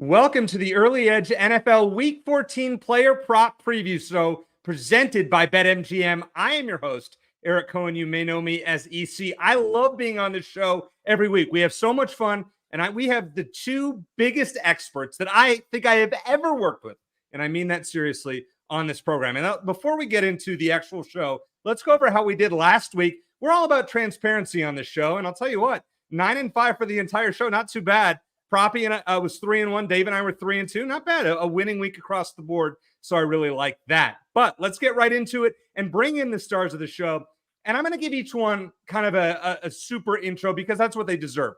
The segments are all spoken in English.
Welcome to the Early Edge NFL Week 14 player prop preview show presented by BetMGM. I am your host, Eric Cohen. You may know me as EC. I love being on this show every week. We have so much fun, and we have the two biggest experts that I think I have ever worked with, and I mean that seriously, on this program. And before we get into the actual show, let's go over how we did last week. We're all about transparency on this show, and I'll tell you what, 9-5 for the entire show, not too bad. Proppy and I was 3-1. Dave and I were 3-2. Not bad. A winning week across the board. So I really like that. But let's get right into it and bring in the stars of the show. And I'm going to give each one kind of a super intro because that's what they deserve.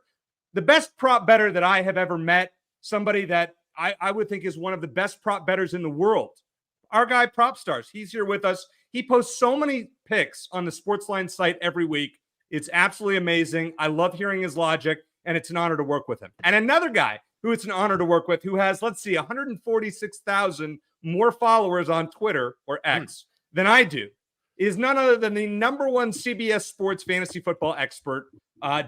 The best prop bettor that I have ever met, somebody that I would think is one of the best prop bettors in the world. Our guy, PropStarz. He's here with us. He posts so many picks on the SportsLine site every week. It's absolutely amazing. I love hearing his logic. And it's an honor to work with him. And another guy who it's an honor to work with, who has, 146,000 more followers on Twitter or X than I do, is none other than the number one CBS Sports fantasy football expert,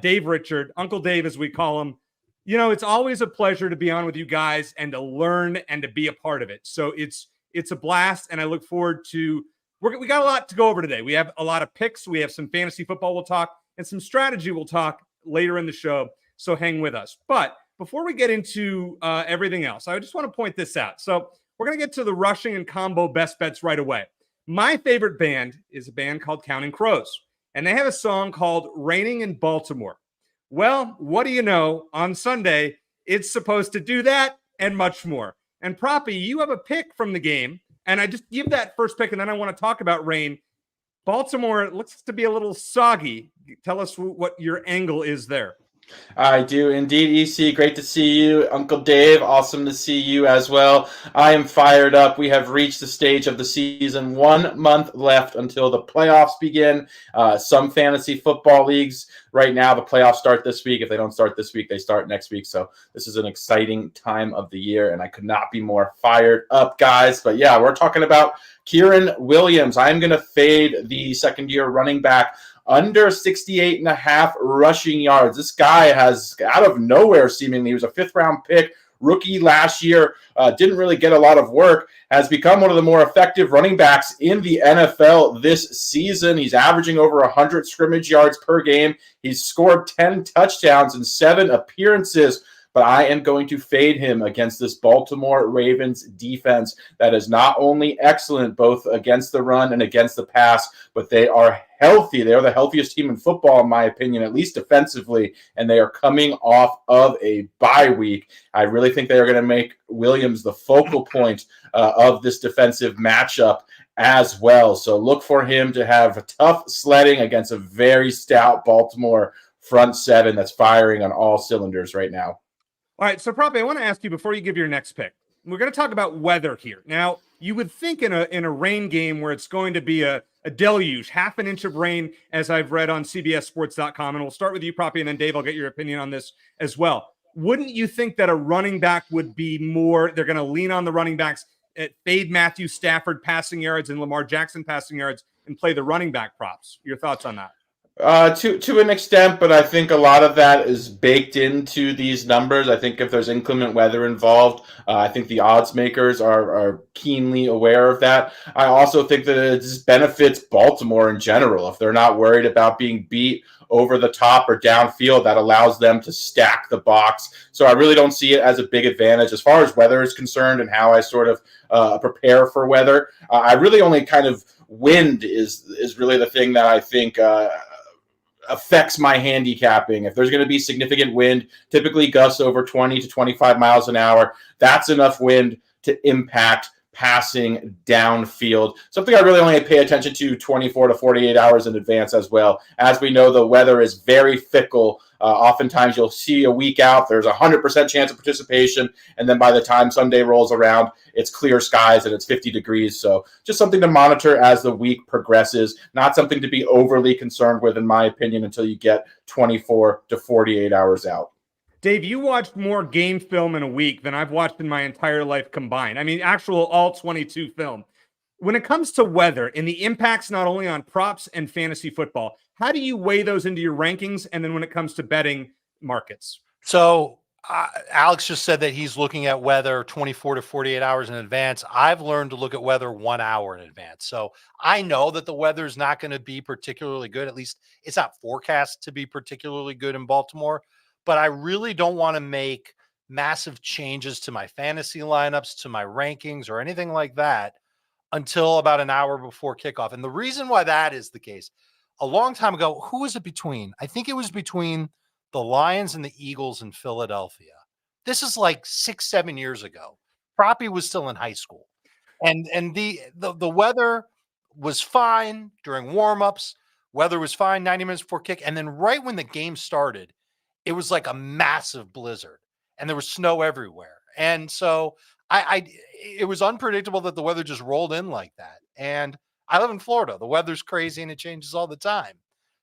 Dave Richard, Uncle Dave, as we call him. You know, it's always a pleasure to be on with you guys and to learn and to be a part of it. So it's a blast, and I look forward to. We got a lot to go over today. We have a lot of picks. We have some fantasy football we'll talk, and some strategy we'll talk later in the show. So hang with us. But before we get into everything else, I just want to point this out. So we're going to get to the rushing and combo best bets right away. My favorite band is a band called Counting Crows, and they have a song called Raining in Baltimore. Well, what do you know? On Sunday, it's supposed to do that and much more. And Proppy, you have a pick from the game, and I just give that first pick, and then I want to talk about rain. Baltimore looks to be a little soggy. Tell us what your angle is there. I do indeed, EC. Great to see you. Uncle Dave, awesome to see you as well. I am fired up. We have reached the stage of the season. 1 month left until the playoffs begin. Some fantasy football leagues right now, the playoffs start this week. If they don't start this week, they start next week. So this is an exciting time of the year, and I could not be more fired up, guys. But yeah, we're talking about Kieran Williams. I'm going to fade the second-year running back under 68.5 rushing yards. This guy has, out of nowhere seemingly, he was a fifth-round pick, rookie last year, didn't really get a lot of work, has become one of the more effective running backs in the NFL this season. He's averaging over 100 scrimmage yards per game. He's scored 10 touchdowns in 7 appearances. But I am going to fade him against this Baltimore Ravens defense that is not only excellent both against the run and against the pass, but they are healthy. They are the healthiest team in football, in my opinion, at least defensively, and they are coming off of a bye week. I really think they are going to make Williams the focal point of this defensive matchup as well. So look for him to have tough sledding against a very stout Baltimore front seven that's firing on all cylinders right now. All right, so Proppy, I want to ask you before you give your next pick. We're going to talk about weather here. Now, you would think in a rain game where it's going to be a deluge, half an inch of rain, as I've read on CBSSports.com, and we'll start with you, Proppy, and then Dave, I'll get your opinion on this as well. Wouldn't you think that a running back would be more, they're going to lean on the running backs, fade Matthew Stafford passing yards and Lamar Jackson passing yards, and play the running back props? Your thoughts on that? To an extent, but I think a lot of that is baked into these numbers. I think if there's inclement weather involved, I think the odds makers are keenly aware of that. I also think that it just benefits Baltimore in general. If they're not worried about being beat over the top or downfield, that allows them to stack the box. So I really don't see it as a big advantage as far as weather is concerned and how I sort of prepare for weather. I really only kind of wind is really the thing that I think affects my handicapping. If there's going to be significant wind, typically gusts over 20 to 25 miles an hour, that's enough wind to impact passing downfield. Something I really only pay attention to 24 to 48 hours in advance as well. As we know, the weather is very fickle. Oftentimes you'll see a week out, there's a 100% chance of participation, and then by the time Sunday rolls around, it's clear skies and it's 50 degrees. So just something to monitor as the week progresses, not something to be overly concerned with, in my opinion, until you get 24 to 48 hours out. Dave, you watched more game film in a week than I've watched in my entire life combined. I mean, actual all 22 film. When it comes to weather and the impacts not only on props and fantasy football, how do you weigh those into your rankings? And then when it comes to betting markets? So Alex just said that he's looking at weather 24 to 48 hours in advance. I've learned to look at weather 1 hour in advance. So I know that the weather is not going to be particularly good. At least it's not forecast to be particularly good in Baltimore. But I really don't want to make massive changes to my fantasy lineups, to my rankings, or anything like that until about an hour before kickoff. And the reason why that is the case, a long time ago, who was it between? I think it was between the Lions and the Eagles in Philadelphia. This is like 6-7 years ago. Proppy was still in high school. And the weather was fine during warmups. Weather was fine 90 minutes before kick. And then right when the game started, it was like a massive blizzard and there was snow everywhere. And so it was unpredictable that the weather just rolled in like that. And I live in Florida. The weather's crazy and it changes all the time.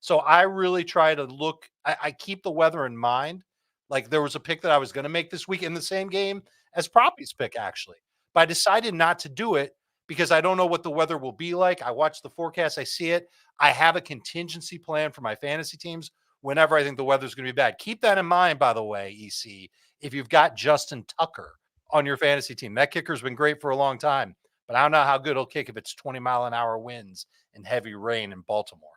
So I really try to look, I keep the weather in mind. Like there was a pick that I was going to make this week in the same game as Proppy's pick, actually. But I decided not to do it because I don't know what the weather will be like. I watch the forecast, I see it. I have a contingency plan for my fantasy teams whenever I think the weather's going to be bad. Keep that in mind, by the way, EC, if you've got Justin Tucker on your fantasy team. That kicker's been great for a long time, but I don't know how good he'll kick if it's 20-mile-an-hour winds and heavy rain in Baltimore.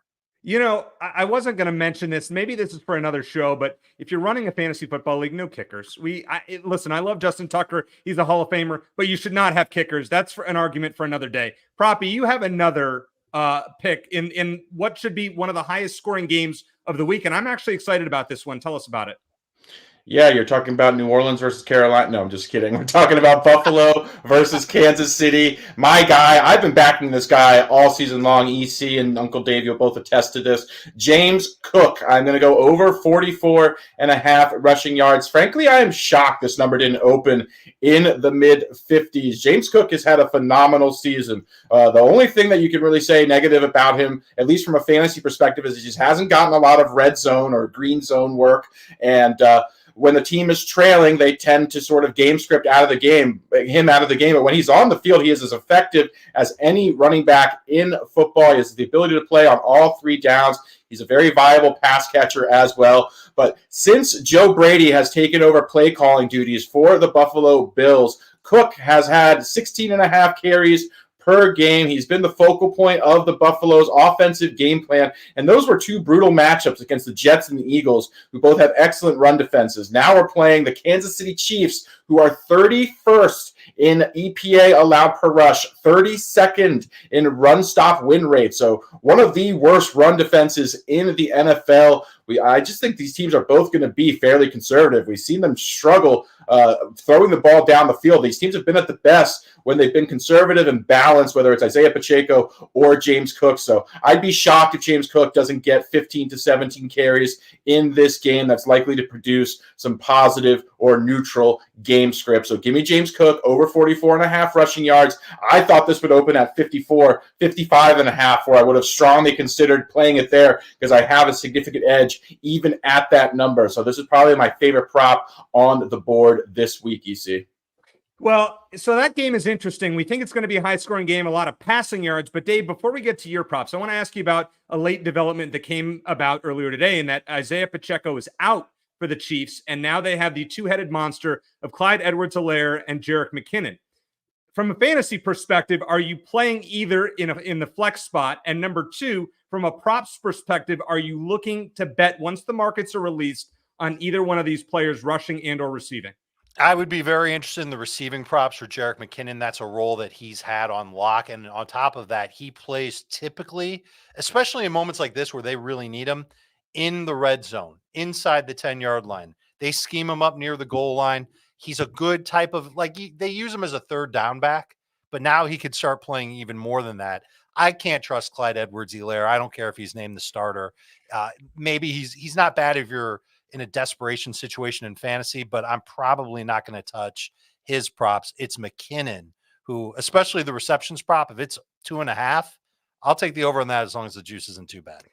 You know, I wasn't going to mention this. Maybe this is for another show, but if you're running a fantasy football league, no kickers. Listen, I love Justin Tucker. He's a Hall of Famer, but you should not have kickers. That's for an argument for another day. Proppy, you have another pick in what should be one of the highest scoring games of the week, and I'm actually excited about this one. Tell us about it. Yeah, you're talking about New Orleans versus Carolina. No, I'm just kidding. We're talking about Buffalo versus Kansas City. My guy, I've been backing this guy all season long. EC and Uncle Dave, you'll both attest to this. James Cook. I'm going to go over 44.5 rushing yards. Frankly, I am shocked this number didn't open in the mid-50s. James Cook has had a phenomenal season. The only thing that you can really say negative about him, at least from a fantasy perspective, is he just hasn't gotten a lot of red zone or green zone work. And when the team is trailing, they tend to sort of game script him out of the game. But when he's on the field, he is as effective as any running back in football. He has the ability to play on all three downs. He's a very viable pass catcher as well. But since Joe Brady has taken over play calling duties for the Buffalo Bills, Cook has had 16.5 carries per game. He's been the focal point of the Buffalo's offensive game plan. And those were two brutal matchups against the Jets and the Eagles, who both have excellent run defenses. Now we're playing the Kansas City Chiefs, who are 31st in EPA allowed per rush, 32nd in run stop win rate. So one of the worst run defenses in the NFL. I just think these teams are both going to be fairly conservative. We've seen them struggle throwing the ball down the field. These teams have been at the best when they've been conservative and balanced, whether it's Isaiah Pacheco or James Cook. So I'd be shocked if James Cook doesn't get 15 to 17 carries in this game. That's likely to produce some positive or neutral game script. So give me James Cook over 44.5 rushing yards. I thought this would open at 55.5, where I would have strongly considered playing it there because I have a significant edge even at that number. So this is probably my favorite prop on the board this week, EC. Well, so that game is interesting. We think it's going to be a high-scoring game, a lot of passing yards. But, Dave, before we get to your props, I want to ask you about a late development that came about earlier today, in that Isaiah Pacheco is out for the Chiefs, and now they have the two-headed monster of Clyde Edwards-Helaire and Jerick McKinnon. From a fantasy perspective, are you playing either in the flex spot? And number two, from a props perspective, are you looking to bet once the markets are released on either one of these players rushing and or receiving? I would be very interested in the receiving props for Jerick McKinnon. That's a role that he's had on lock. And on top of that, he plays typically, especially in moments like this where they really need him, in the red zone, inside the 10-yard line. They scheme him up near the goal line. He's a good type of, they use him as a third down back, but now he could start playing even more than that. I can't trust Clyde Edwards-Helaire. I don't care if he's named the starter. Maybe he's not bad if you're in a desperation situation in fantasy, but I'm probably not going to touch his props. It's McKinnon, who, especially the receptions prop, if it's 2.5, I'll take the over on that as long as the juice isn't too bad.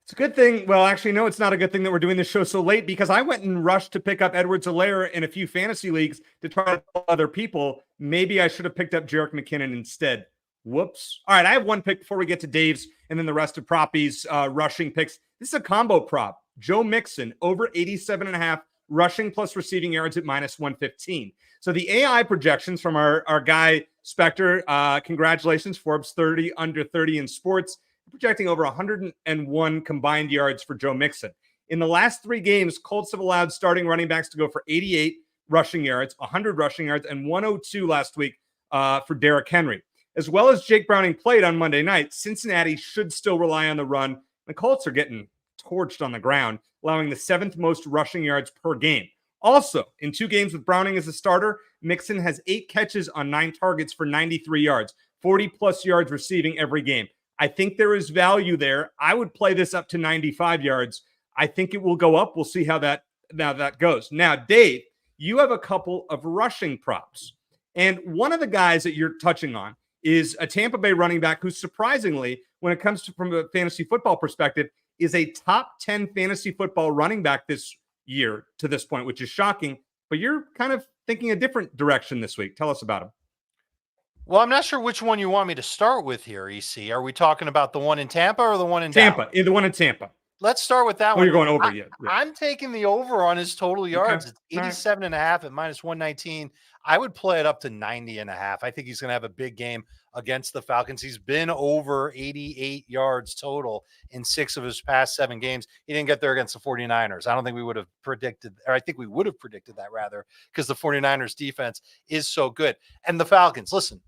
It's a good thing. Well, actually, no, it's not a good thing that we're doing this show so late, because I went and rushed to pick up Edwards-Helaire in a few fantasy leagues to try to tell other people. Maybe I should have picked up Jerick McKinnon instead. Whoops. All right, I have one pick before we get to Dave's and then the rest of Proppy's rushing picks. This is a combo prop. Joe Mixon, over 87.5 rushing plus receiving yards at -115. So the AI projections from our guy Spectre, congratulations, Forbes 30 under 30 in sports, projecting over 101 combined yards for Joe Mixon. In the last 3 games, Colts have allowed starting running backs to go for 88 rushing yards, 100 rushing yards, and 102 last week for Derrick Henry. As well as Jake Browning played on Monday night, Cincinnati should still rely on the run. The Colts are getting torched on the ground, allowing the 7th most rushing yards per game. Also, in 2 games with Browning as a starter, Mixon has 8 catches on 9 targets for 93 yards, 40-plus yards receiving every game. I think there is value there. I would play this up to 95 yards. I think it will go up. We'll see how that goes. Now, Dave, you have a couple of rushing props. And one of the guys that you're touching on is a Tampa Bay running back who, surprisingly, when it comes to from a fantasy football perspective, is a top 10 fantasy football running back this year to this point, which is shocking. But you're kind of thinking a different direction this week. Tell us about him. Well, I'm not sure which one you want me to start with here, EC. Are we talking about the one in Tampa or the one in Tampa? Dallas? The one in Tampa. Let's start with that one. You're going over yet. Yeah. I'm taking the over on his total yards. Okay. It's 87.5 at -119. I would play it up to 90.5. I think he's going to have a big game against the Falcons. He's been over 88 yards total in 6 of his past 7 games. He didn't get there against the 49ers. I don't think we would have predicted, or I think we would have predicted that rather, because the 49ers defense is so good. And the Falcons, listen,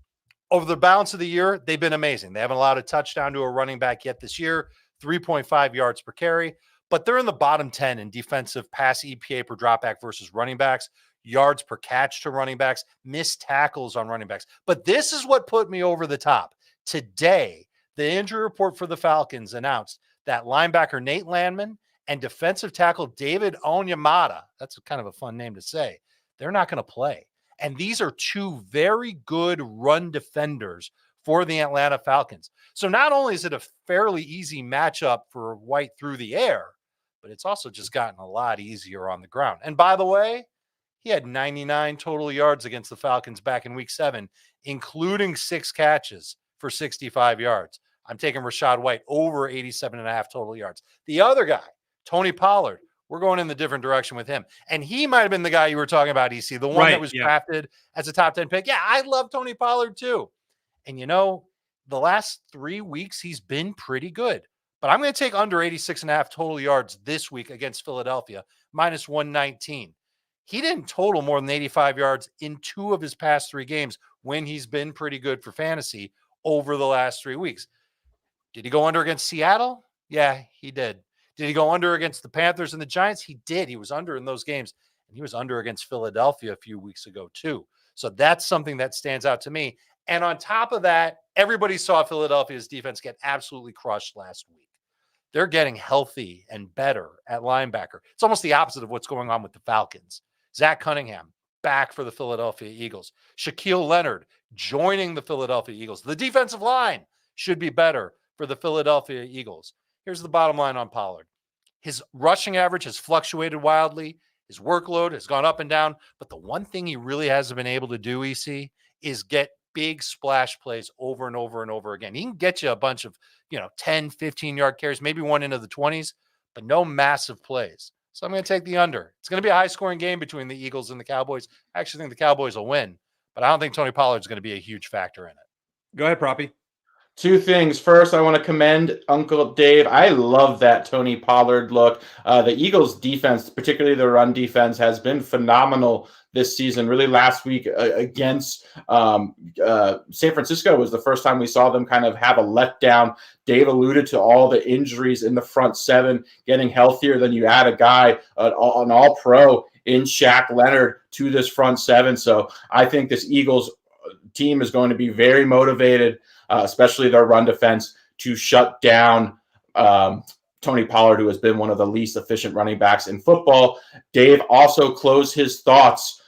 over the balance of the year, they've been amazing. They haven't allowed a touchdown to a running back yet this year, 3.5 yards per carry, but they're in the bottom 10 in defensive pass EPA per dropback versus running backs, yards per catch to running backs, missed tackles on running backs. But this is what put me over the top. Today, the injury report for the Falcons announced that linebacker Nate Landman and defensive tackle David Onyemata, that's kind of a fun name to say, they're not going to play. And these are 2 very good run defenders for the Atlanta Falcons. So not only is it a fairly easy matchup for White through the air, but it's also just gotten a lot easier on the ground. And by the way, he had 99 total yards against the Falcons back in week 7, including 6 catches for 65 yards. I'm taking Rachaad White over 87.5 total yards. The other guy, Tony Pollard, we're going in the different direction with him. And he might have been the guy you were talking about, EC, the one that was drafted as a top 10 pick. Yeah, I love Tony Pollard too. And the last 3 weeks, he's been pretty good. But I'm going to take under 86.5 total yards this week against Philadelphia, -119. He didn't total more than 85 yards in 2 of his past 3 games when he's been pretty good for fantasy over the last 3 weeks. Did he go under against Seattle? Yeah, he did. Did he go under against the Panthers and the Giants? He did. He was under in those games. And he was under against Philadelphia a few weeks ago too. So that's something that stands out to me. And on top of that, everybody saw Philadelphia's defense get absolutely crushed last week. They're getting healthy and better at linebacker. It's almost the opposite of what's going on with the Falcons. Zach Cunningham back for the Philadelphia Eagles. Shaquille Leonard joining the Philadelphia Eagles. The defensive line should be better for the Philadelphia Eagles. Here's the bottom line on Pollard. His rushing average has fluctuated wildly. His workload has gone up and down. But the one thing he really hasn't been able to do, EC, is get big splash plays over and over and over again. He can get you a bunch of, 10, 15-yard carries, maybe one into the 20s, but no massive plays. So I'm going to take the under. It's going to be a high-scoring game between the Eagles and the Cowboys. I actually think the Cowboys will win, but I don't think Tony Pollard is going to be a huge factor in it. Go ahead, Proppy. 2 things. First, I want to commend Uncle Dave. I love that Tony Pollard look. The Eagles' defense, particularly the run defense, has been phenomenal this season. Really, last week against San Francisco was the first time we saw them kind of have a letdown. Dave alluded to all the injuries in the front 7 getting healthier. Then you add a guy, an all-pro in Shaq Leonard to this front 7. So I think this Eagles team is going to be very motivated, especially their run defense, to shut down Tony Pollard, who has been one of the least efficient running backs in football. Dave also closed his thoughts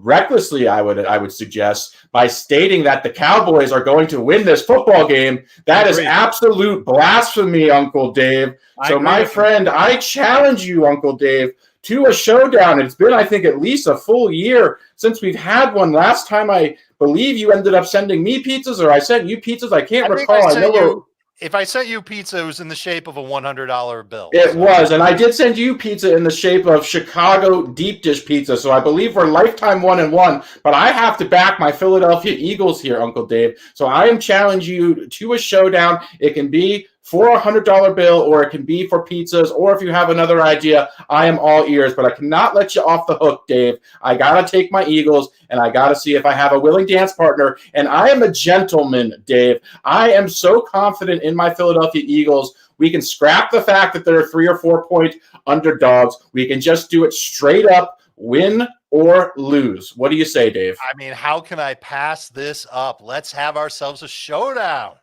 recklessly, I would suggest, by stating that the Cowboys are going to win this football game. That is absolute blasphemy, Uncle Dave. So, my friend, I challenge you, Uncle Dave, to a showdown. It's been, I think, at least a full year since we've had one. Last time, I believe you ended up sending me pizzas, or I sent you pizzas. I can't recall. If I sent you pizza, it was in the shape of a $100 bill. It was, and I did send you pizza in the shape of Chicago deep dish pizza, so I believe we're lifetime 1-1, but I have to back my Philadelphia Eagles here, Uncle Dave. So I am challenging you to a showdown. It can be for a $100 bill, or it can be for pizzas, or if you have another idea, I am all ears, but I cannot let you off the hook, Dave. I got to take my Eagles, and I got to see if I have a willing dance partner, and I am a gentleman, Dave. I am so confident in my Philadelphia Eagles. We can scrap the fact that they're 3 or 4 point underdogs. We can just do it straight up, win or lose. What do you say, Dave? I mean, how can I pass this up? Let's have ourselves a showdown.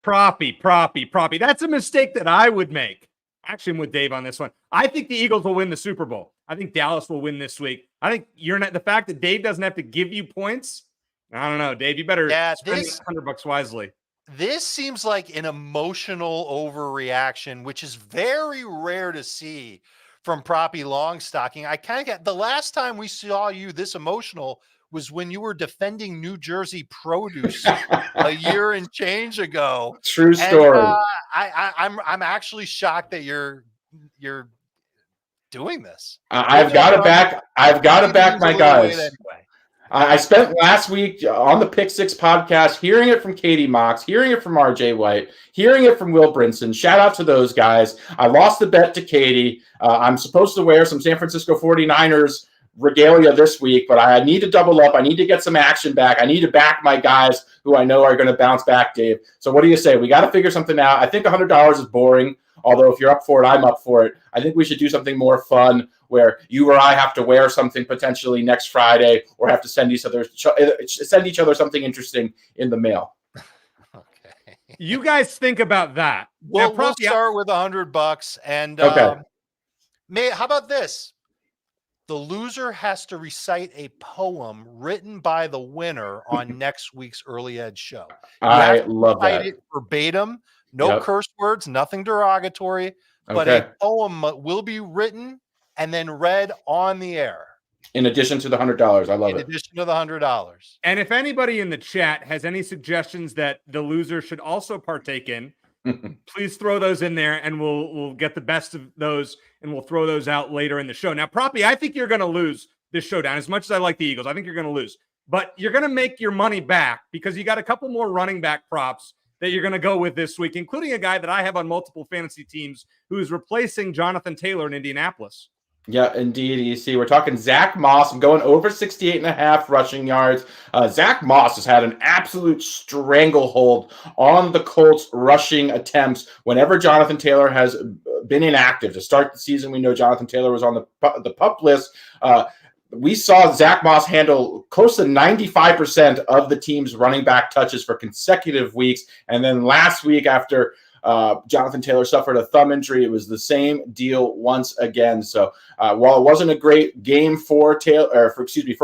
Proppy. That's a mistake that I would make. Actually, I'm with Dave on this one. I think the Eagles will win the Super Bowl. I think Dallas will win this week. I think the fact that Dave doesn't have to give you points. I don't know, Dave. You better spend $100 wisely. This seems like an emotional overreaction, which is very rare to see from Proppy Longstocking. I kind of get the last time we saw you this emotional was when you were defending New Jersey produce a year and change ago. True story. And, I'm actually shocked that you're doing this. I've got to back my guys. Anyway. I spent last week on the Pick Six podcast hearing it from Katie Mox, hearing it from RJ White, hearing it from Will Brinson. Shout out to those guys. I lost the bet to Katie. I'm supposed to wear some San Francisco 49ers regalia this week, but I need to double up. I need to get some action back. I need to back my guys who I know are going to bounce back, Dave. So what do you say? We got to figure something out. I think $100 is boring, although if you're up for it, I'm up for it. I think we should do something more fun where you or I have to wear something potentially next Friday or have to send each other something interesting in the mail. Okay. You guys think about that. Well, we'll start with $100 and okay. How about this? The loser has to recite a poem written by the winner on next week's Early Edge show. I love that. It verbatim, no curse words, nothing derogatory, but a poem will be written and then read on the air. In addition to the $100. I love it. In addition to the $100. And if anybody in the chat has any suggestions that the loser should also partake in, please throw those in there and we'll get the best of those and we'll throw those out later in the show. Now, Proppy, I think you're going to lose this showdown. As much as I like the Eagles, I think you're going to lose. But you're going to make your money back because you got a couple more running back props that you're going to go with this week, including a guy that I have on multiple fantasy teams who is replacing Jonathan Taylor in Indianapolis. Yeah, indeed. You see, we're talking Zach Moss. I'm going over 68.5 rushing yards. Zach Moss has had an absolute stranglehold on the Colts rushing attempts whenever Jonathan Taylor has been inactive. To start the season, we know Jonathan Taylor was on the PUP list. We saw Zach Moss handle close to 95% of the team's running back touches for consecutive weeks. And then last week, after Jonathan Taylor suffered a thumb injury, it was the same deal once again. So while it wasn't a great game for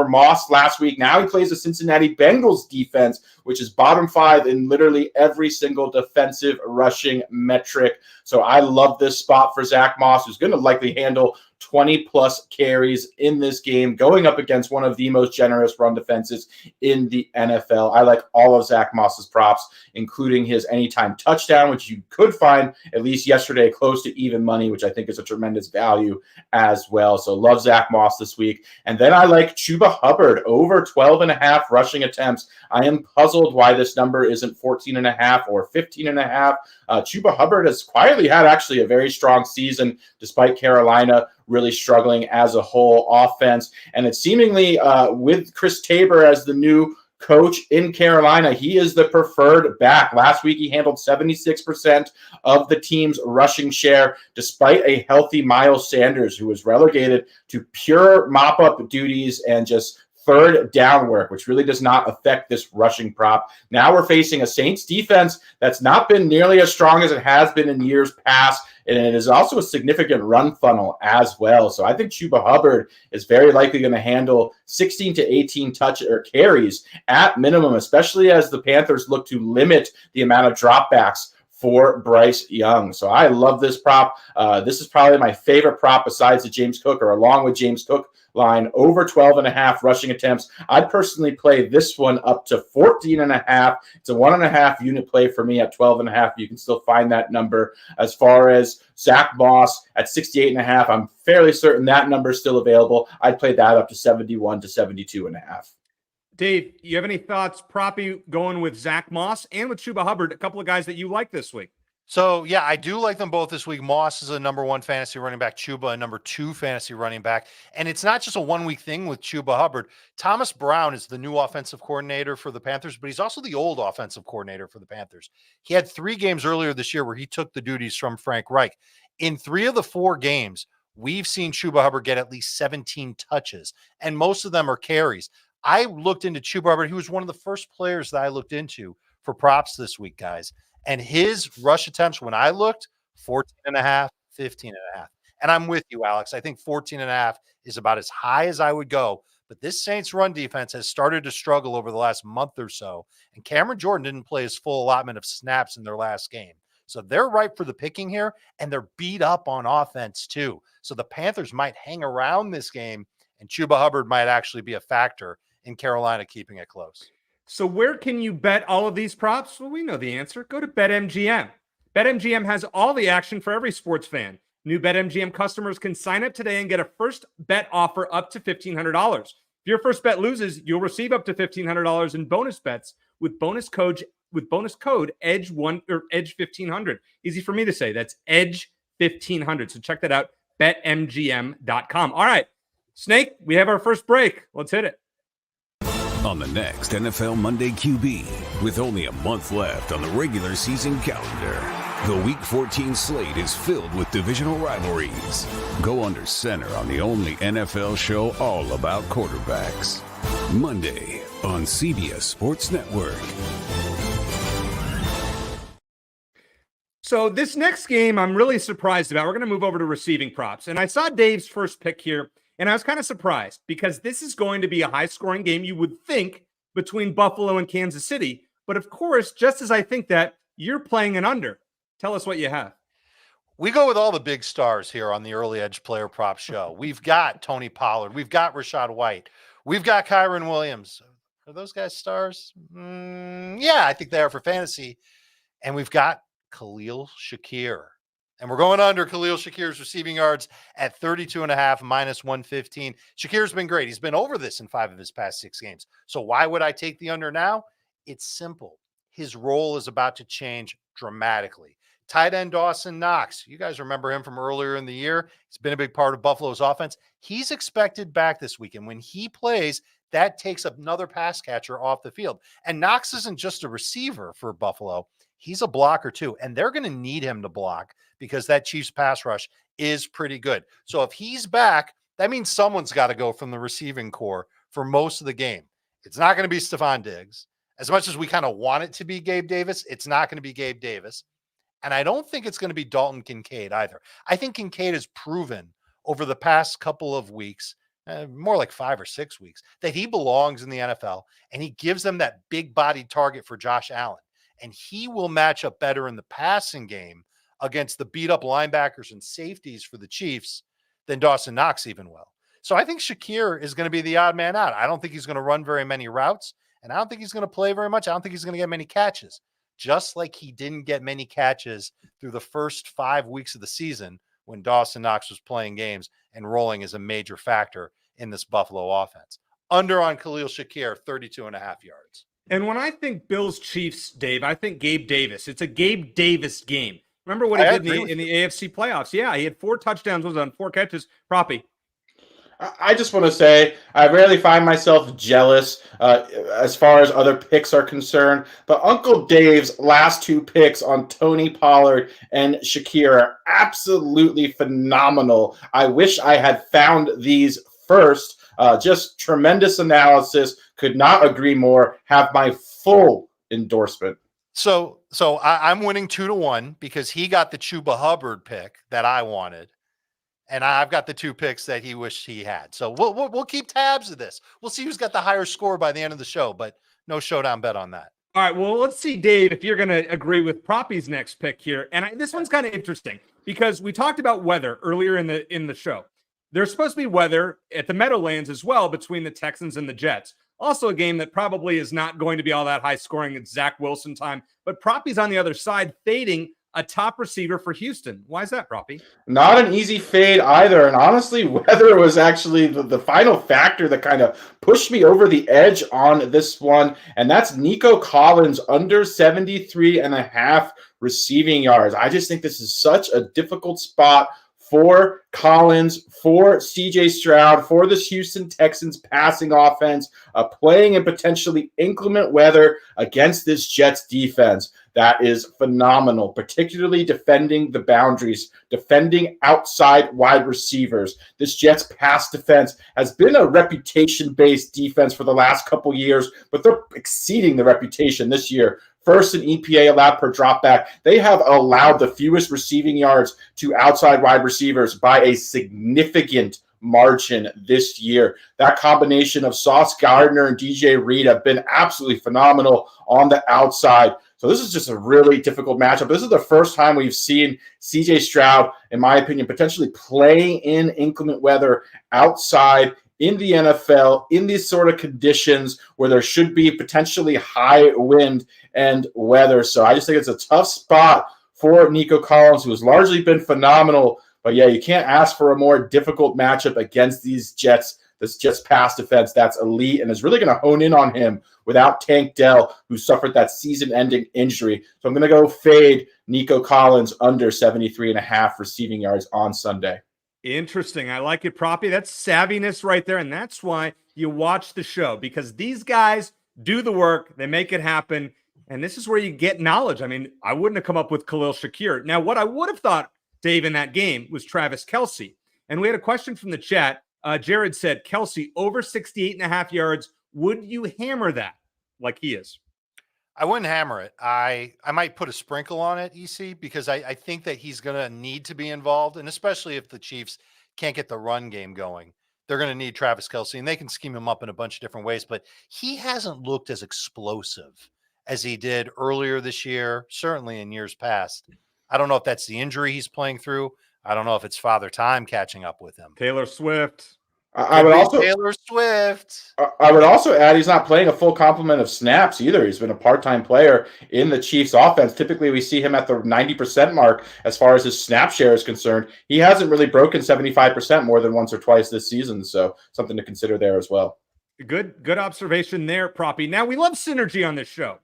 Moss last week, now he plays the Cincinnati Bengals defense, which is bottom 5 in literally every single defensive rushing metric. So I love this spot for Zach Moss, who's going to likely handle 20-plus carries in this game, going up against one of the most generous run defenses in the NFL. I like all of Zach Moss's props, including his anytime touchdown, which you could find at least yesterday close to even money, which I think is a tremendous value as well. So love Zach Moss this week. And then I like Chuba Hubbard over 12.5 rushing attempts. I am puzzled why this number isn't 14.5 or 15.5. Chuba Hubbard has quietly had actually a very strong season despite Carolina really struggling as a whole offense. And it's seemingly with Chris Tabor as the new coach in Carolina, he is the preferred back. Last week, he handled 76% of the team's rushing share, despite a healthy Miles Sanders, who was relegated to pure mop-up duties and just third down work, which really does not affect this rushing prop. Now we're facing a Saints defense that's not been nearly as strong as it has been in years past, and it is also a significant run funnel as well. So I think Chuba Hubbard is very likely going to handle 16 to 18 carries at minimum, especially as the Panthers look to limit the amount of dropbacks for Bryce Young. So I love this prop. This is probably my favorite prop besides the James Cook, or along with James Cook line, over 12.5 rushing attempts. I'd personally play this one up to 14.5. It's a 1.5 unit play for me at 12.5. You can still find that number. As far as Zach Moss at 68.5, I'm fairly certain that number is still available. I'd play that up to 71 to 72.5. Dave, you have any thoughts, Proppy, going with Zach Moss and with Chuba Hubbard, a couple of guys that you like this week? So, yeah, I do like them both this week. Moss is a number 1 fantasy running back, Chuba a number 2 fantasy running back. And it's not just a 1-week thing with Chuba Hubbard. Thomas Brown is the new offensive coordinator for the Panthers, but he's also the old offensive coordinator for the Panthers. He had 3 games earlier this year where he took the duties from Frank Reich. In 3 of the 4 games, we've seen Chuba Hubbard get at least 17 touches, and most of them are carries. I looked into Chuba Hubbard. He was one of the first players that I looked into for props this week, guys. And his rush attempts, when I looked, 14.5, 15.5. And I'm with you, Alex. I think 14.5 is about as high as I would go. But this Saints run defense has started to struggle over the last month or so. And Cameron Jordan didn't play his full allotment of snaps in their last game. So they're ripe for the picking here, and they're beat up on offense too. So the Panthers might hang around this game, and Chuba Hubbard might actually be a factor in Carolina keeping it close. So where can you bet all of these props? Well, we know the answer. Go to BetMGM. BetMGM has all the action for every sports fan. New BetMGM customers can sign up today and get a first bet offer up to $1,500. If your first bet loses, you'll receive up to $1,500 in bonus bets with bonus code EDGE1 or EDGE1500. Easy for me to say. That's EDGE1500. So check that out. BetMGM.com. All right, Snake, we have our first break. Let's hit it. On the next NFL Monday QB, with only a month left on the regular season calendar, the Week 14 slate is filled with divisional rivalries. Go under center on the only NFL show all about quarterbacks. Monday on CBS Sports Network. So this next game I'm really surprised about. We're going to move over to receiving props. And I saw Dave's first pick here, and I was kind of surprised because this is going to be a high-scoring game, you would think, between Buffalo and Kansas City. But of course, just as I think that, you're playing an under. Tell us what you have. We go with all the big stars here on the Early Edge Player Prop Show. We've got Tony Pollard. We've got Rashad White. We've got Kyron Williams. Are those guys stars? Yeah, I think they are for fantasy. And we've got Khalil Shakir. And we're going under Khalil Shakir's receiving yards at 32.5 minus 115. Shakir's been great. He's been over this in 5 of his past 6 games. So why would I take the under now? It's simple. His role is about to change dramatically. Tight end Dawson Knox. You guys remember him from earlier in the year. He's been a big part of Buffalo's offense. He's expected back this week. And when he plays, that takes another pass catcher off the field. And Knox isn't just a receiver for Buffalo. He's a blocker too. And they're going to need him to block because that Chiefs pass rush is pretty good. So if he's back, that means someone's got to go from the receiving core for most of the game. It's not going to be Stephon Diggs. As much as we kind of want it to be Gabe Davis, it's not going to be Gabe Davis. And I don't think it's going to be Dalton Kincaid either. I think Kincaid has proven over the past couple of weeks, more like 5 or 6 weeks, that he belongs in the NFL, and he gives them that big bodied target for Josh Allen. And he will match up better in the passing game against the beat up linebackers and safeties for the Chiefs than Dawson Knox even will. So I think Shakir is going to be the odd man out. I don't think he's going to run very many routes, and I don't think he's going to play very much. I don't think he's going to get many catches, just like he didn't get many catches through the first 5 weeks of the season when Dawson Knox was playing games and rolling as a major factor in this Buffalo offense. Under on Khalil Shakir, 32.5 yards. And when I think Bills Chiefs, Dave, I think Gabe Davis. It's a Gabe Davis game. Remember what he did in the AFC playoffs? Yeah, he had 4 touchdowns, was on 4 catches. Proppy. I just want to say I rarely find myself jealous as far as other picks are concerned, but Uncle Dave's last 2 picks on Tony Pollard and Shakir are absolutely phenomenal. I wish I had found these first. Just tremendous analysis. Could not agree more. Have my full endorsement. So I'm winning 2-1 because he got the Chuba Hubbard pick that I wanted. And I've got the 2 picks that he wished he had. So we'll keep tabs of this. We'll see who's got the higher score by the end of the show, but no showdown bet on that. All right, well, let's see, Dave, if you're going to agree with Proppy's next pick here. And this one's kind of interesting because we talked about weather earlier in the show. There's supposed to be weather at the Meadowlands as well between the Texans and the Jets. Also a game that probably is not going to be all that high scoring. It's Zach Wilson time. But Proppy's on the other side fading a top receiver for Houston. Why is that, Proppy? Not an easy fade either. And honestly, weather was actually the final factor that kind of pushed me over the edge on this one. And that's Nico Collins under 73.5 receiving yards. I just think this is such a difficult spot for Collins, for CJ Stroud, for this Houston Texans passing offense, playing in potentially inclement weather against this Jets defense. That is phenomenal, particularly defending the boundaries, defending outside wide receivers. This Jets pass defense has been a reputation-based defense for the last couple years, but they're exceeding the reputation this year. First in EPA allowed per dropback. They have allowed the fewest receiving yards to outside wide receivers by a significant margin this year. That combination of Sauce Gardner and DJ Reed have been absolutely phenomenal on the outside. So this is just a really difficult matchup. This is the first time we've seen CJ Stroud, in my opinion, potentially play in inclement weather outside in the NFL in these sort of conditions where there should be potentially high wind and weather. So I just think it's a tough spot for Nico Collins, who has largely been phenomenal. But yeah, you can't ask for a more difficult matchup against these Jets. This Jets pass defense that's elite and is really going to hone in on him without Tank Dell, who suffered that season-ending injury. So I'm going to go fade Nico Collins under 73.5 receiving yards on Sunday. Interesting. I like it, Proppy. That's savviness right there. And that's why you watch the show, because these guys do the work. They make it happen. And this is where you get knowledge. I mean, I wouldn't have come up with Khalil Shakir. Now, what I would have thought, Dave, in that game was Travis Kelce. And we had a question from the chat. Jared said, Kelce over 68.5 yards. Would you hammer that like he is? I wouldn't hammer it. I might put a sprinkle on it, EC, because I think that he's going to need to be involved. And especially if the Chiefs can't get the run game going, they're going to need Travis Kelce, and they can scheme him up in a bunch of different ways. But he hasn't looked as explosive as he did earlier this year, certainly in years past. I don't know if that's the injury he's playing through. I don't know if it's Father Time catching up with him. Taylor Swift. I would also Taylor Swift. I would also add he's not playing a full complement of snaps either. He's been a part-time player in the Chiefs offense. Typically, we see him at the 90% mark as far as his snap share is concerned. He hasn't really broken 75% more than once or twice this season, so something to consider there as well. Good observation there, Proppy. Now, we love synergy on this show.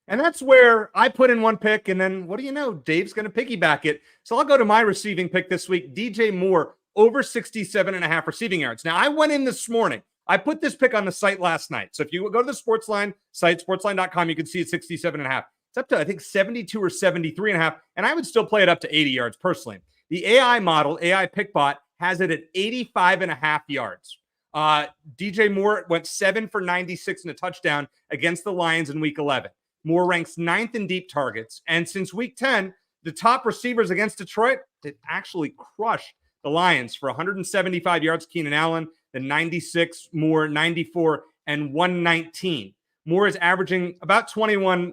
And that's where I put in one pick, and then what do you know? Dave's going to piggyback it. So I'll go to my receiving pick this week, DJ Moore, over 67.5 receiving yards. Now, I went in this morning. I put this pick on the site last night. So if you go to the SportsLine site, sportsline.com, you can see it's 67.5. It's up to, I think, 72 or 73.5, and I would still play it up to 80 yards personally. The AI model, AI Pickbot, has it at 85.5 yards. DJ Moore went 7 for 96 and a touchdown against the Lions in Week 11. Moore ranks 9th in deep targets. And since Week 10, the top receivers against Detroit did actually crush the Lions for 175 yards, Keenan Allen, then 96, Moore, 94, and 119. Moore is averaging about 21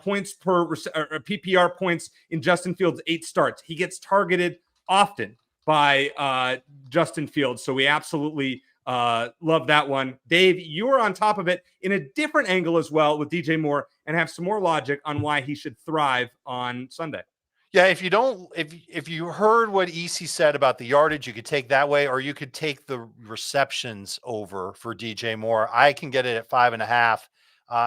points per PPR points in Justin Fields' 8 starts. He gets targeted often by Justin Fields, so we absolutely love that one. Dave, you're on top of it in a different angle as well with DJ Moore and have some more logic on why he should thrive on Sunday. Yeah, if you heard what EC said about the yardage, you could take that way, or you could take the receptions over for DJ Moore. I can get it at 5.5.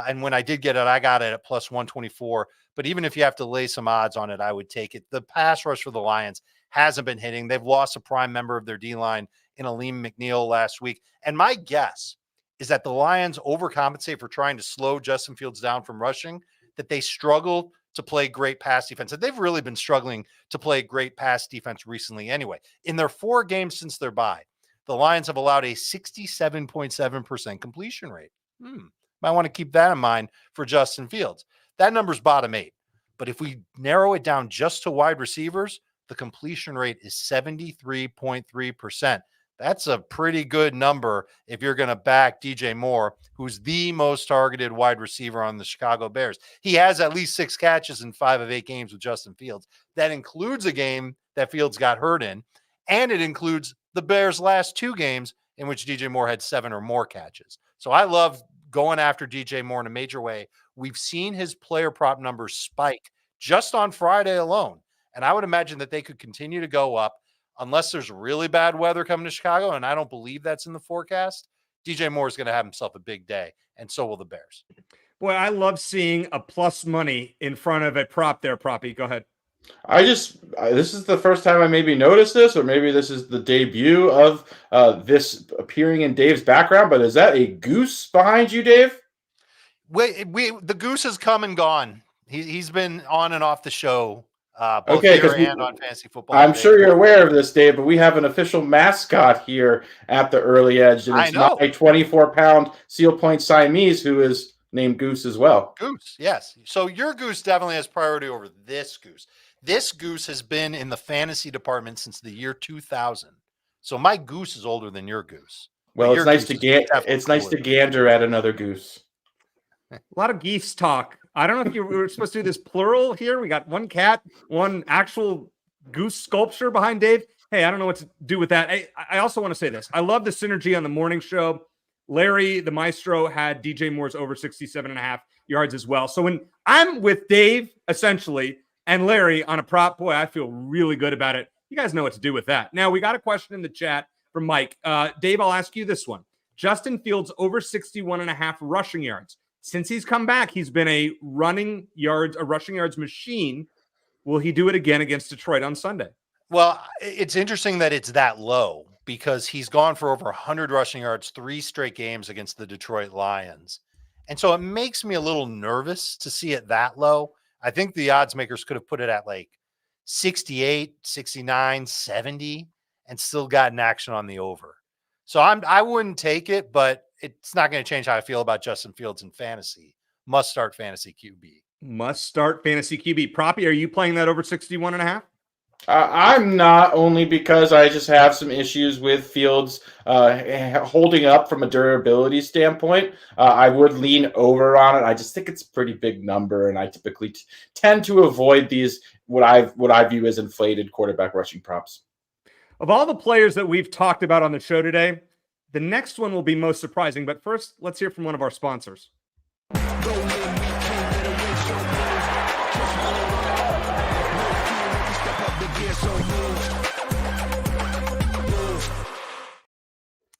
And when I did get it, I got it at plus 124. But even if you have to lay some odds on it, I would take it. The pass rush for the Lions hasn't been hitting. They've lost a prime member of their D-line in Aleem McNeil last week. And my guess is that the Lions overcompensate for trying to slow Justin Fields down from rushing, that they struggle to play great pass defense. And they've really been struggling to play great pass defense recently anyway. In their 4 games since their bye, the Lions have allowed a 67.7% completion rate. Might want to keep that in mind for Justin Fields. That number's bottom 8. But if we narrow it down just to wide receivers, the completion rate is 73.3%. That's a pretty good number if you're going to back DJ Moore, who's the most targeted wide receiver on the Chicago Bears. He has at least 6 catches in 5 of 8 games with Justin Fields. That includes a game that Fields got hurt in, and it includes the Bears' last 2 games in which DJ Moore had 7 or more catches. So I love going after DJ Moore in a major way. We've seen his player prop numbers spike just on Friday alone, and I would imagine that they could continue to go up. Unless there's really bad weather coming to Chicago, and I don't believe that's in the forecast, DJ Moore is going to have himself a big day, and so will the Bears. Boy, I love seeing a plus money in front of a prop there, Proppy. Go ahead. This is the first time I maybe noticed this, or maybe this is the debut of this appearing in Dave's background, but is that a goose behind you, Dave? The goose has come and gone. He's been on and off the show. Both Okay, here and on Fantasy Football. I'm sure you're aware of this, Dave, but we have an official mascot here at the Early Edge, and it's my 24-pound Seal Point Siamese, who is named Goose as well. Goose, yes. So your goose definitely has priority over this goose. This goose has been in the fantasy department since the year 2000. So my goose is older than your goose. Well, it's nice to gander at another goose. A lot of geese talk. I don't know if we were supposed to do this plural here. We got one cat, one actual goose sculpture behind Dave. Hey, I don't know what to do with that. I also want to say this. I love the synergy on the morning show. Larry, the maestro, had DJ Moore's over 67.5 yards as well. So when I'm with Dave, essentially, and Larry on a prop, boy, I feel really good about it. You guys know what to do with that. Now, we got a question in the chat from Mike. Dave, I'll ask you this one. Justin Fields over 61.5 rushing yards. Since he's come back, he's been a rushing yards machine. Will he do it again against Detroit on Sunday? Well, it's interesting that it's that low because he's gone for over 100 rushing yards 3 straight games against the Detroit Lions. And so it makes me a little nervous to see it that low. I think the odds makers could have put it at like 68, 69, 70 and still gotten action on the over. So I wouldn't take it, but it's not going to change how I feel about Justin Fields in fantasy. Must start fantasy QB. Must start fantasy QB. Proppy, are you playing that over 61.5? I'm not, only because I just have some issues with Fields holding up from a durability standpoint. I would lean over on it. I just think it's a pretty big number, and I typically tend to avoid these what I view as inflated quarterback rushing props. Of all the players that we've talked about on the show today, the next one will be most surprising. But first, let's hear from one of our sponsors.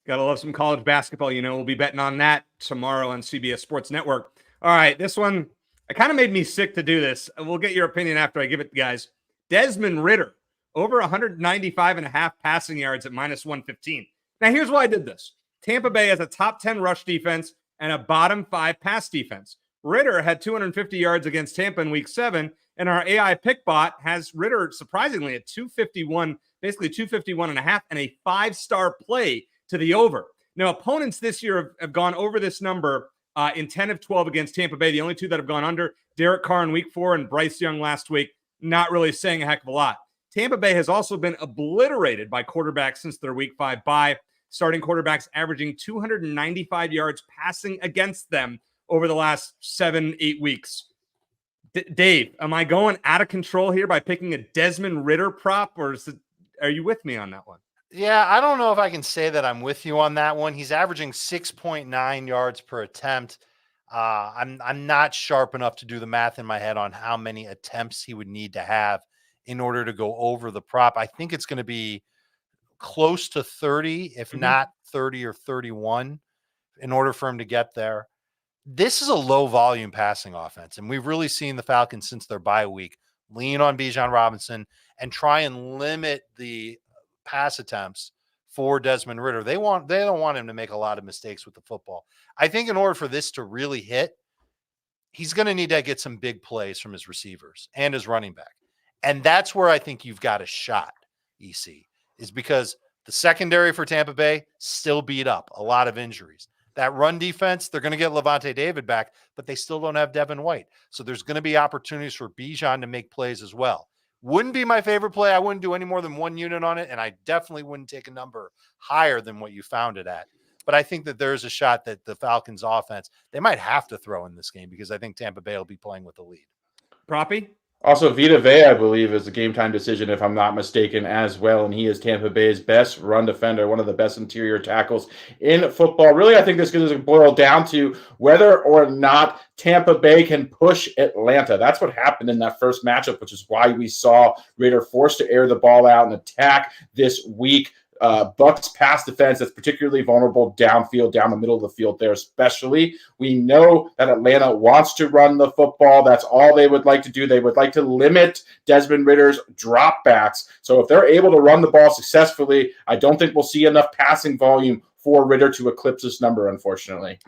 Gotta love some college basketball. We'll be betting on that tomorrow on CBS Sports Network. All right, this one, it kind of made me sick to do this. We'll get your opinion after I give it, guys. Desmond Ridder, over 195.5 passing yards at minus 115. Now, here's why I did this. Tampa Bay has a top 10 rush defense and a bottom 5 pass defense. Ridder had 250 yards against Tampa in week 7, and our AI pick bot has Ridder surprisingly at 251, basically 251.5, and a 5-star play to the over. Now, opponents this year have gone over this number in 10 of 12 against Tampa Bay. The only 2 that have gone under, Derek Carr in week 4 and Bryce Young last week, not really saying a heck of a lot. Tampa Bay has also been obliterated by quarterbacks since their week 5 bye, starting quarterbacks averaging 295 yards passing against them over the last 7-8 weeks. Dave, am I going out of control here by picking a Desmond Ridder prop, or are you with me on that one? Yeah, I don't know if I can say that I'm with you on that one. He's averaging 6.9 yards per attempt. I'm not sharp enough to do the math in my head on how many attempts he would need to have in order to go over the prop. I think it's going to be close to 30, if not 30 or 31, in order for him to get there. This is a low volume passing offense, and we've really seen the Falcons since their bye week lean on Bijan Robinson and try and limit the pass attempts for Desmond Ridder. They don't want him to make a lot of mistakes with the football. I think in order for this to really hit, he's going to need to get some big plays from his receivers and his running back. And that's where I think you've got a shot, EC, is because the secondary for Tampa Bay still beat up, a lot of injuries. That run defense, they're going to get Levante David back, but they still don't have Devin White. So there's going to be opportunities for Bijan to make plays as well. Wouldn't be my favorite play. I wouldn't do any more than 1 unit on it, and I definitely wouldn't take a number higher than what you found it at. But I think that there's a shot that the Falcons offense, they might have to throw in this game because I think Tampa Bay will be playing with the lead. Proppy? Also, Vita Vea, I believe, is a game-time decision, if I'm not mistaken, as well. And he is Tampa Bay's best run defender, one of the best interior tackles in football. Really, I think this is going to boil down to whether or not Tampa Bay can push Atlanta. That's what happened in that first matchup, which is why we saw Raider forced to air the ball out and attack this week. Bucks pass defense that's particularly vulnerable downfield, down the middle of the field there especially. We know that Atlanta wants to run the football. That's all they would like to do. They would like to limit Desmond Ritter's dropbacks. So if they're able to run the ball successfully, I don't think we'll see enough passing volume for Ritter to eclipse this number, unfortunately.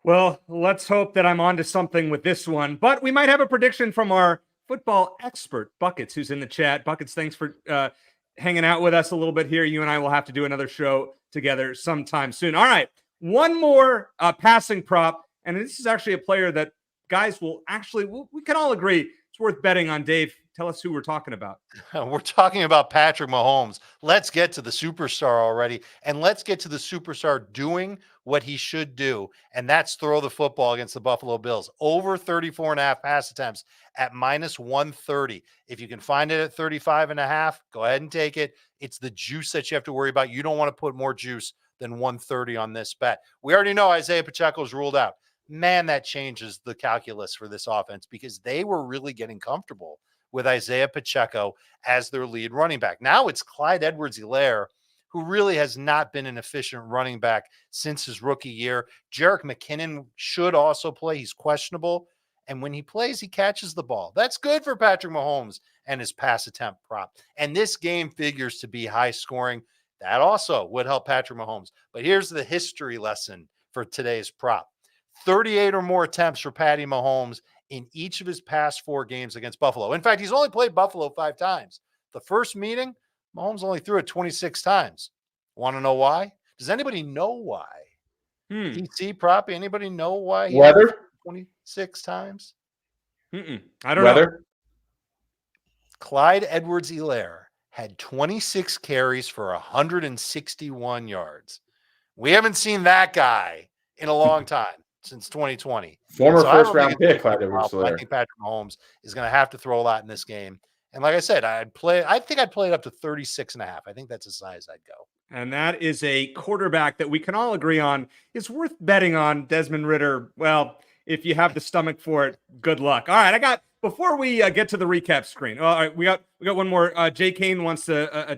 Well, let's hope that I'm onto something with this one. But we might have a prediction from our football expert, Buckets, who's in the chat. Buckets, thanks for hanging out with us a little bit here. You and I will have to do another show together sometime soon. All right, one more passing prop, and this is actually a player that guys will actually, we can all agree it's worth betting on. Dave, tell us who we're talking about. We're talking about Patrick Mahomes. Let's get to the superstar already, and let's get to the superstar doing what he should do, and that's throw the football against the Buffalo Bills. Over 34.5 pass attempts at -130. If you can find it at 35.5, go ahead and take it. It's the juice that you have to worry about. You don't want to put more juice than 130 on this bet. We already know Isaiah Pacheco's ruled out. Man, that changes the calculus for this offense because they were really getting comfortable with Isaiah Pacheco as their lead running back. Now it's Clyde Edwards-Helaire, who really has not been an efficient running back since his rookie year. Jerick McKinnon should also play. He's questionable. And when he plays, he catches the ball. That's good for Patrick Mahomes and his pass attempt prop. And this game figures to be high scoring. That also would help Patrick Mahomes. But here's the history lesson for today's prop. 38 or more attempts for Patty Mahomes in each of his past 4 games against Buffalo. In fact, he's only played Buffalo 5 times. The first meeting, Mahomes only threw it 26 times. Want to know why? Does anybody know why? DC prop, anybody know why? Weather? 26 times? I don't know. Clyde Edwards-Helaire had 26 carries for 161 yards. We haven't seen that guy in a long time, since 2020. Former first-round pick, Clyde Edwards-Helaire. I think Patrick Mahomes is going to have to throw a lot in this game. And like I said, I think I'd play it up to 36.5. I think that's as high as I'd go. And that is a quarterback that we can all agree on is worth betting on. Desmond Ridder, well, if you have the stomach for it, good luck. All right, before we get to the recap screen. All right, we got one more. Jay Kane wants a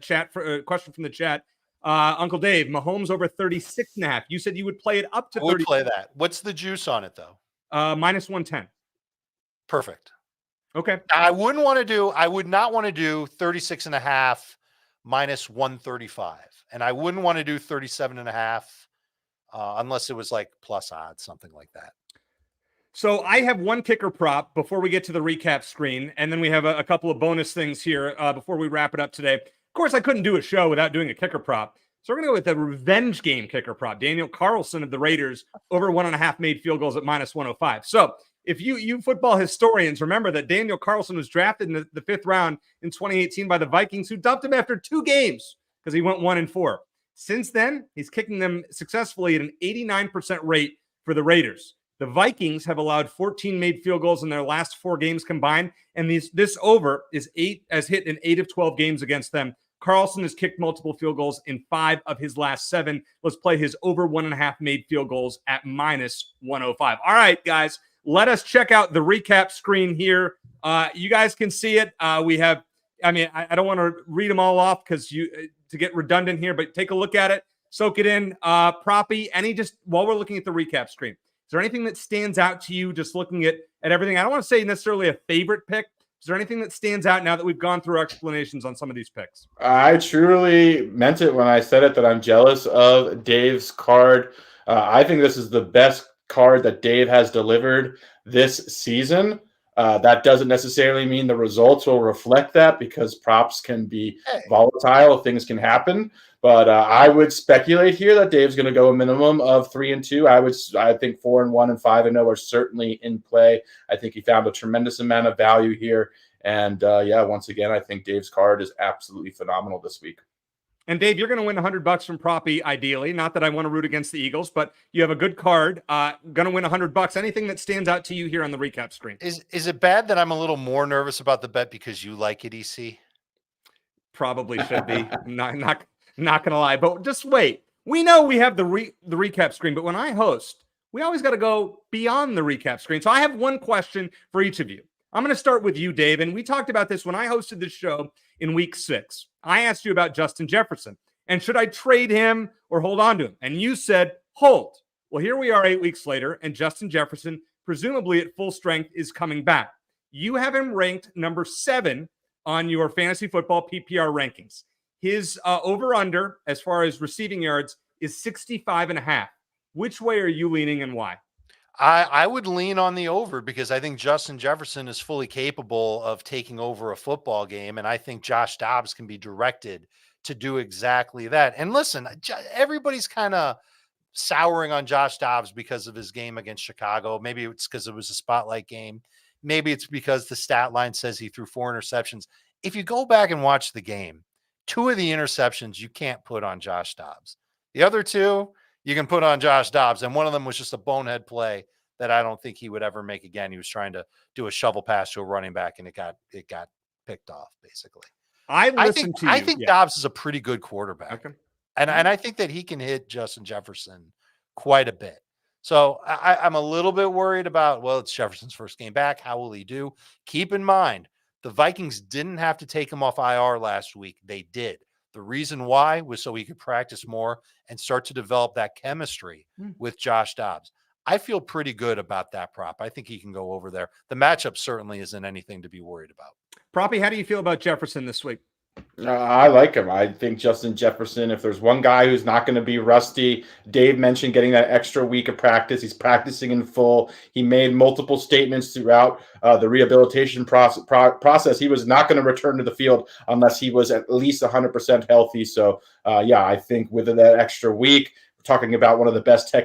question from the chat. Uncle Dave, Mahomes over 36.5. You said you would play it up to 30. I would play that. What's the juice on it though? -110. Perfect. Okay. I would not want to do 36.5 -135. And I wouldn't want to do 37.5 unless it was like plus odds, something like that. So I have one kicker prop before we get to the recap screen. And then we have a couple of bonus things here before we wrap it up today. Of course, I couldn't do a show without doing a kicker prop. So we're going to go with the revenge game kicker prop. Daniel Carlson of the Raiders over 1.5 made field goals at -105. So if you football historians remember that Daniel Carlson was drafted in the 5th round in 2018 by the Vikings, who dumped him after 2 games because he went 1-4. Since then, he's kicking them successfully at an 89% rate for the Raiders. The Vikings have allowed 14 made field goals in their last 4 games combined, and this over is has hit in 8 of 12 games against them. Carlson has kicked multiple field goals in 5 of his last 7. Let's play his over 1.5 made field goals at -105. All right, guys, let us check out the recap screen here. You guys can see it. We have, I don't want to read them all off because to get redundant here, but take a look at it, soak it in. Proppy, while we're looking at the recap screen, is there anything that stands out to you just looking at everything? I don't want to say necessarily a favorite pick. Is there anything that stands out now that we've gone through our explanations on some of these picks? I truly meant it when I said it that I'm jealous of Dave's card. I think this is the best card that Dave has delivered this season. That doesn't necessarily mean the results will reflect that because props can be volatile. Things can happen. But I would speculate here that Dave's going to go a minimum of 3-2. I think 4-1 and 5-0 are certainly in play. I think he found a tremendous amount of value here And once again, I think Dave's card is absolutely phenomenal this week. And Dave, you're going to win $100 from Proppy, ideally. Not that I want to root against the Eagles, but you have a good card. Going to win $100. Anything that stands out to you here on the recap screen? Is it bad that I'm a little more nervous about the bet because you like it, EC? Probably should be. not going to lie, but just wait. We know we have the recap screen, but when I host, we always got to go beyond the recap screen. So I have one question for each of you. I'm going to start with you, Dave. And we talked about this when I hosted this show in week 6. I asked you about Justin Jefferson and should I trade him or hold on to him? And you said, hold. Well, here we are 8 weeks later, and Justin Jefferson, presumably at full strength, is coming back. You have him ranked number 7 on your fantasy football PPR rankings. His over-under, as far as receiving yards, is 65.5. Which way are you leaning and why? I would lean on the over because I think Justin Jefferson is fully capable of taking over a football game. And I think Josh Dobbs can be directed to do exactly that. And listen, everybody's kind of souring on Josh Dobbs because of his game against Chicago. Maybe it's because it was a spotlight game. Maybe it's because the stat line says he threw 4 interceptions. If you go back and watch the game, 2 of the interceptions you can't put on Josh Dobbs. The other 2 you can put on Josh Dobbs, and one of them was just a bonehead play that I don't think he would ever make again. He was trying to do a shovel pass to a running back, and it got picked off, basically. I think Dobbs is a pretty good quarterback. Okay. And I think that he can hit Justin Jefferson quite a bit. So I'm a little bit worried about, well, it's Jefferson's first game back. How will he do? Keep in mind, the Vikings didn't have to take him off IR last week. They did. The reason why was so he could practice more and start to develop that chemistry with Josh Dobbs. I feel pretty good about that prop. I think he can go over there. The matchup certainly isn't anything to be worried about. Proppy, how do you feel about Jefferson this week? I like him. I think Justin Jefferson, if there's one guy who's not going to be rusty, Dave mentioned getting that extra week of practice. He's practicing in full. He made multiple statements throughout the rehabilitation process. He was not going to return to the field unless he was at least 100% healthy. So, I think with that extra week, we're talking about one of the best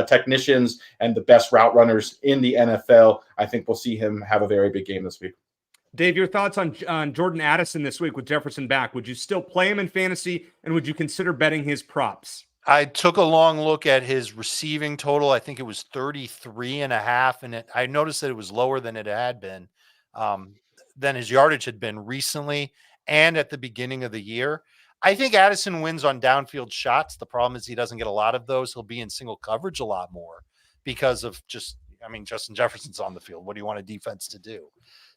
technicians and the best route runners in the NFL. I think we'll see him have a very big game this week. Dave, your thoughts on Jordan Addison this week with Jefferson back? Would you still play him in fantasy, and would you consider betting his props? I took a long look at his receiving total. I think it was 33.5, and I noticed that it was lower than it had been, than his yardage had been recently and at the beginning of the year. I think Addison wins on downfield shots. The problem is he doesn't get a lot of those. He'll be in single coverage a lot more because of Justin Jefferson's on the field. What do you want a defense to do?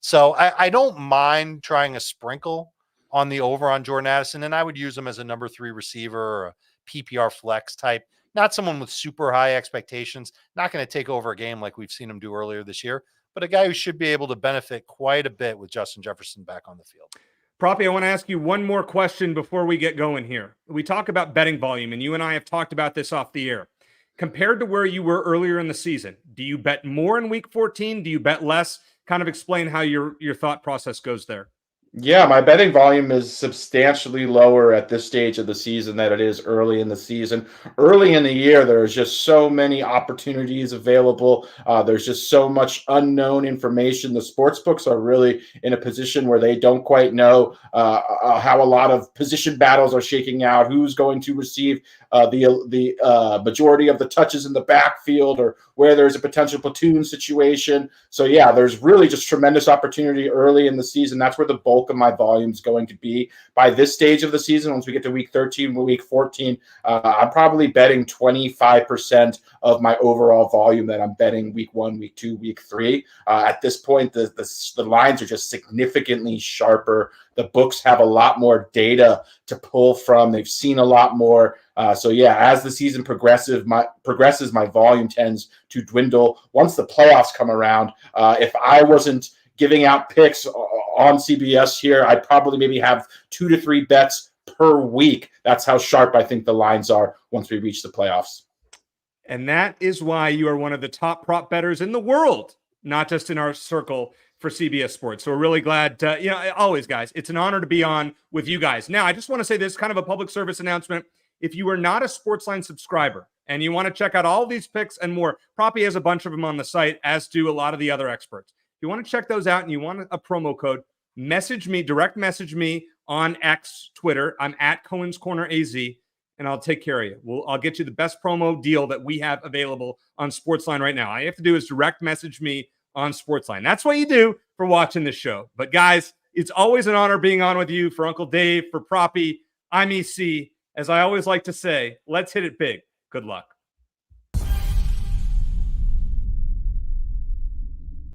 So I don't mind trying a sprinkle on the over on Jordan Addison, and I would use him as a number 3 receiver or a PPR flex type, not someone with super high expectations, not going to take over a game like we've seen him do earlier this year, but a guy who should be able to benefit quite a bit with Justin Jefferson back on the field. Proppy, I want to ask you one more question before we get going here. We talk about betting volume, and you and I have talked about this off the air. Compared to where you were earlier in the season, do you bet more in week 14? Do you bet less? Kind of explain how your thought process goes there. Yeah, my betting volume is substantially lower at this stage of the season than it is early in the season. Early in the year, there's just so many opportunities available. There's just so much unknown information. The sports books are really in a position where they don't quite know how a lot of position battles are shaking out, who's going to receive the majority of the touches in the backfield, or where there's a potential platoon situation. So yeah, there's really just tremendous opportunity early in the season. That's where the bulk of my volume is going to be. By this stage of the season, once we get to week 13, week 14, I'm probably betting 25% of my overall volume that I'm betting week 1, week 2, week 3. At this point, the lines are just significantly sharper. The books have a lot more data to pull from. They've seen a lot more. So yeah, as the season progresses, my volume tends to dwindle. Once the playoffs come around, if I wasn't giving out picks on CBS here, I'd probably maybe have 2 to 3 bets per week. That's how sharp I think the lines are once we reach the playoffs. And that is why you are one of the top prop bettors in the world, not just in our circle for CBS Sports. So we're really glad, always, guys, it's an honor to be on with you guys. Now, I just want to say this, kind of a public service announcement. If you are not a SportsLine subscriber and you want to check out all these picks and more, Proppy has a bunch of them on the site, as do a lot of the other experts. If you want to check those out and you want a promo code, direct message me on X, Twitter. I'm at Cohen's Corner AZ, and I'll take care of you. I'll get you the best promo deal that we have available on SportsLine right now. All you have to do is direct message me on SportsLine. That's what you do for watching this show. But guys, it's always an honor being on with you. For Uncle Dave, for Proppy, I'm EC. As I always like to say, let's hit it big. Good luck.